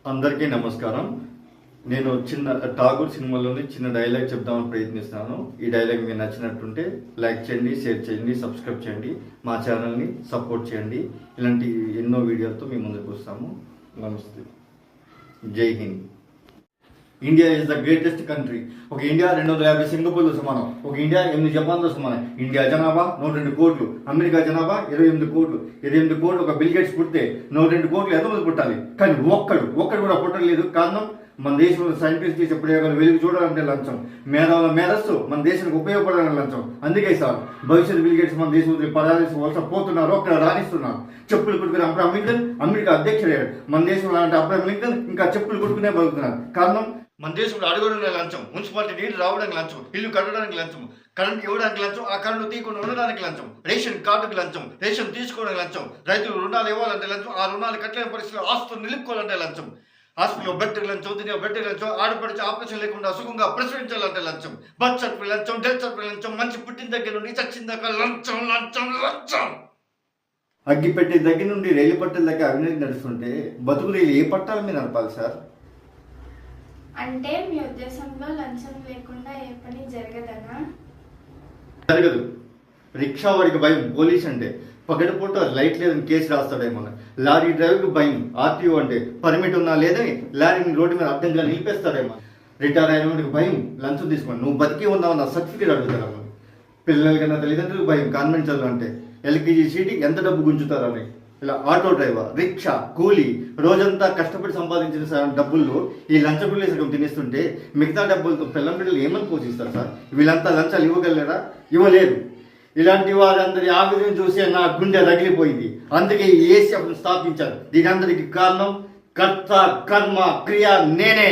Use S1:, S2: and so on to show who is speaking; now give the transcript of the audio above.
S1: అందరికీ నమస్కారం. నేను ఠాగూర్ సినిమాలోని చిన్న డైలాగ్ చెప్దామని ప్రయత్నిస్తాను. ఈ డైలాగ్ మీకు నచ్చినట్టుంటే లైక్ చేయండి, షేర్ చేయండి, సబ్స్క్రైబ్ చేయండి, మా ఛానల్ని సపోర్ట్ చేయండి. ఇలాంటి ఎన్నో వీడియోలతో మేము ముందుకు వస్తాము. నమస్తే. జై Hind. India is the greatest country. ఒక ఇండియా 250 సింగపూర్లు సమానం. ఒక ఇండియా 8 జపాన్లో సమానం. ఇండియా జనాభా 102 కోట్లు. అమెరికా జనాభా 28 కోట్లు. 28 కోట్లు ఒక బిల్ గేట్స్ పుడితే 102 కోట్లు ఎంతమంది పుట్టాలి? కానీ ఒక్కడు కూడా పుట్టలేదు. కారణం, మన దేశంలో సైంటిస్ట్ చేసే ప్రయోగాలు వెలుగు చూడాలంటే లంచం. మేధావుల మేధస్సు మన దేశానికి ఉపయోగపడాలని లంచం. అందుకే సార్ భవిష్యత్ బిల్ గేట్స్ మన దేశం పదార్థ వలస పోతున్నారు, అక్కడ రాణిస్తున్నారు. చెప్పులు కొట్టుకునే అబ్రహం లింకన్ అమెరికా అధ్యక్షుడయ్యాడు. మన దేశంలో అలాంటి అబ్రహం లింకన్ ఇంకా చెప్పులు కొట్టుకునే బతుకుతున్నారు. కారణం, మన దేశంలో అడుగునే లంచం, మున్సిపాలిటీ నీళ్లు రావడానికి లంచం, ఇల్లు కట్టడానికి లంచం, కరెంట్ ఇవ్వడానికి లంచం, ఆ కరెంటు తీయకుండా ఉండడానికి లంచం, రేషన్ కార్డుకి లంచం, రేషన్ తీసుకోవడానికి లంచం, రైతులు రుణాలు ఇవ్వాలంటే లంచం, ఆ రుణాలు కట్టలేని పరిస్థితుల్లో ఆస్తులు నిలుపుకోవాలంటే లంచం, హాస్పిటల్లో బెడ్ లంచం, తినే బెడ్ లంచం, ఆడపడిచి ఆపరేషన్ లేకుండా సుఖంగా ప్రసవించాలంటే లంచం, బర్త్ సర్టిఫికేట్ లంచం, డెత్ సర్టిఫికేట్ లంచం, మంచి పుట్టిన దగ్గర నుండి చచ్చిన దాకా లంచం లంచం లంచం. అగ్గిపెట్టే దగ్గర నుండి రైలు పట్టాల దగ్గర అవినీతి నడుస్తుంటే బతుకు రైలు ఏ పట్టాల మీద నడపాలి సార్?
S2: అంటే మీ ఉద్దేశంలో లంచం లేకుండా ఏ పని జరగదనా?
S1: జరగదు. రిక్షా వాడికి భయం పోలీస్ అంటే, పగటిపూట లైట్ లేదని కేసు రాస్తాడేమో. లారీ డ్రైవర్కి భయం ఆర్టీఓ అంటే, పర్మిట్ ఉన్నా లేదని లారీని రోడ్డు మీద అడ్డంగా నిలిపేస్తాడేమో. రిటైర్ అయిన వాడికి భయం లంచం తీసుకోండి, నువ్వు బతికి ఉన్నావు నా సర్టిఫికేట్ అడుగుతారమ్మా. పిల్లలకన్నా తల్లిదండ్రులకు భయం కాన్వెంట్ చదువు అంటే, ఎల్కేజీ సీటుకి ఎంత డబ్బు గుంజుతారని. ఇలా ఆటో డ్రైవర్, రిక్షా, కూలీ రోజంతా కష్టపడి సంపాదించిన డబ్బుల్లో ఈ లంచ బిల్లు సగం తినేస్తుంటే మిగతా డబ్బులతో పిల్లం బిడ్డలు ఏమని పోషిస్తారు సార్? వీళ్ళంతా లంచాలు ఇవ్వగలరా? ఇవ్వలేరు. ఇలాంటి వారందరి ఆవేదన చూసే నా గుండె రగిలిపోయింది. అందుకే ఈ ఏసీఎఫ్ను స్థాపించారు. దీని అందరికి కారణం కర్త కర్మ క్రియ నేనే.